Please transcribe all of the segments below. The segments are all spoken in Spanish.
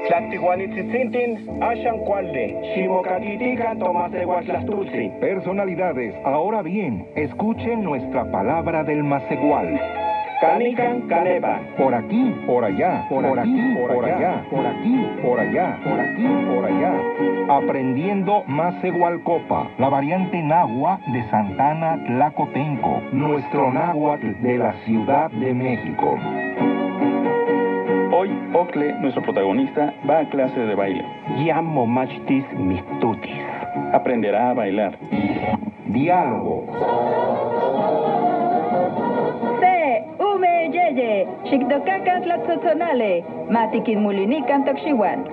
Tlactihuanitzitzintin, Ashan Cualde, Ximocatitican Tomasehuatlastultzin. Personalidades, ahora bien, escuchen nuestra palabra del Macehual. Canican, Caneva. Por aquí, por allá, por aquí, por allá, por aquí, por allá, por aquí, por allá. Aprendiendo Macehualcopa, la variante náhuatl de Santana Tlacotenco, nuestro náhuatl de la Ciudad de México. Hoy, Ocle, nuestro protagonista, va a clase de baile. Llamo machtis mistutis. Aprenderá a bailar. Diálogo. Yeye, Xictocacan Tlatzotzonale, Matiquin Mulinican Toxihuan.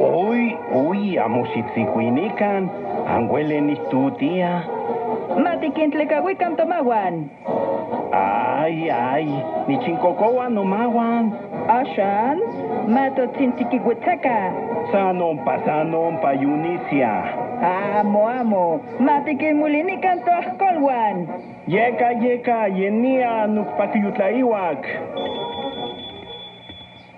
Uy, amoxitzicuinican, anguelen istutia. Matiquin Tlecahuican Tomahuan. Ay, ni chincocoan nomahuan. Ashan, Mato Tzintiquihuitzaca. Sanon payunicia. Amo, Matiquin Mulinican Toascolhuan. Yeka, yenia nukpakiyutlaiwak.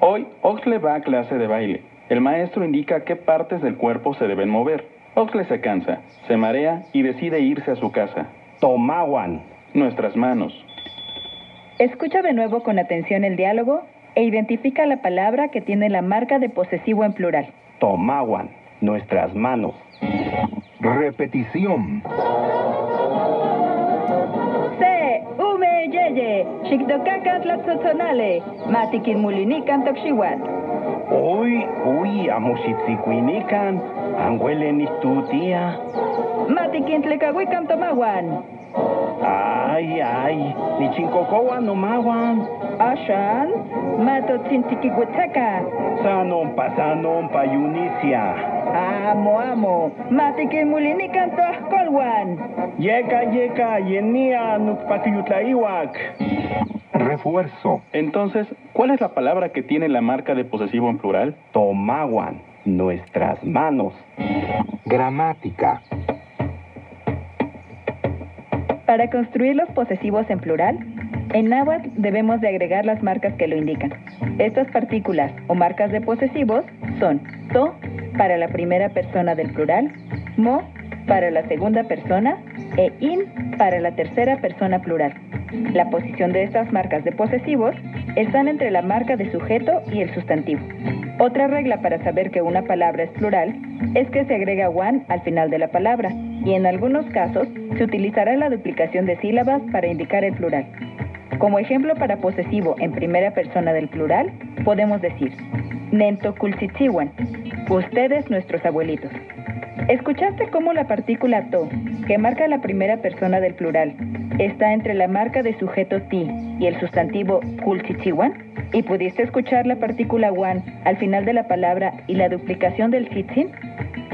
Hoy, Oxle va a clase de baile. El maestro indica qué partes del cuerpo se deben mover. Oxle se cansa, se marea y decide irse a su casa. Tomahuan. Nuestras manos. Escucha de nuevo con atención el diálogo e identifica la palabra que tiene la marca de posesivo en plural. Tomahuan. Nuestras manos. Repetición. Yeye, Xictocacan Tlatzotzonale, Matiquin Mulinican Toxihuan. Uy, amoxitzicuinican, anguelen istutia. Matiquin Tlecahuican Tomahuan. Ay, ni chincocoan nomahuan. Ashan, Mato Tzintiquihuitzaca. Sanon payunicia. Amo, Matiquin Mulinican Toascolhuan. Yeka, yenia nukpakiyutlaiwak. Refuerzo. Entonces, ¿cuál es la palabra que tiene la marca de posesivo en plural? Tomahuan. Nuestras manos. Gramática. Para construir los posesivos en plural, en náhuatl debemos de agregar las marcas que lo indican. Estas partículas o marcas de posesivos son to para la primera persona del plural, mo para la segunda persona e in para la tercera persona plural. La posición de estas marcas de posesivos están entre la marca de sujeto y el sustantivo. Otra regla para saber que una palabra es plural es que se agrega wan al final de la palabra y en algunos casos se utilizará la duplicación de sílabas para indicar el plural. Como ejemplo para posesivo en primera persona del plural, podemos decir Nentocultzitzihuan, ustedes nuestros abuelitos. ¿Escuchaste cómo la partícula to, que marca la primera persona del plural, está entre la marca de sujeto ti y el sustantivo cultzitzihuan? ¿Y pudiste escuchar la partícula wan al final de la palabra y la duplicación del tzitzin?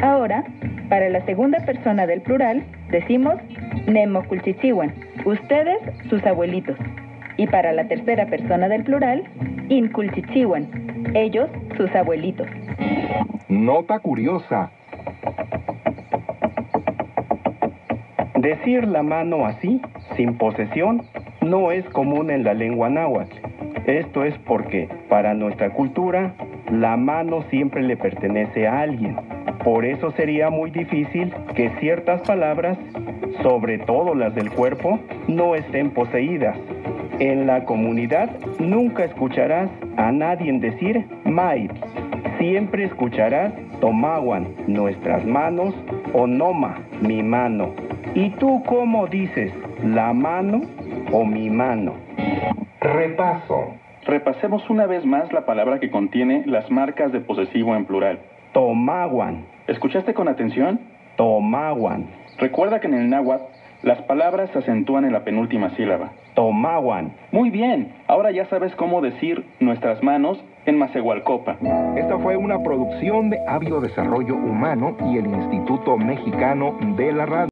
Ahora, para la segunda persona del plural, decimos Nemocultzitzihuan, ustedes sus abuelitos. Y para la tercera persona del plural, Incultzitzihuan, ellos sus abuelitos. Nota curiosa. Decir la mano así, sin posesión, no es común en la lengua náhuatl. Esto es porque, para nuestra cultura, la mano siempre le pertenece a alguien. Por eso sería muy difícil que ciertas palabras, sobre todo las del cuerpo, no estén poseídas. En la comunidad nunca escucharás a nadie decir mait. Siempre escucharás tomahuan, nuestras manos, o noma, mi mano. ¿Y tú cómo dices, la mano o mi mano? Repaso. Repasemos una vez más la palabra que contiene las marcas de posesivo en plural. Tomahuan. ¿Escuchaste con atención? Tomahuan. Recuerda que en el náhuatl las palabras se acentúan en la penúltima sílaba. Tomahuan. Muy bien, ahora ya sabes cómo decir nuestras manos en Macehualcopa. Esta fue una producción de Hábito Desarrollo Humano y el Instituto Mexicano de la Radio.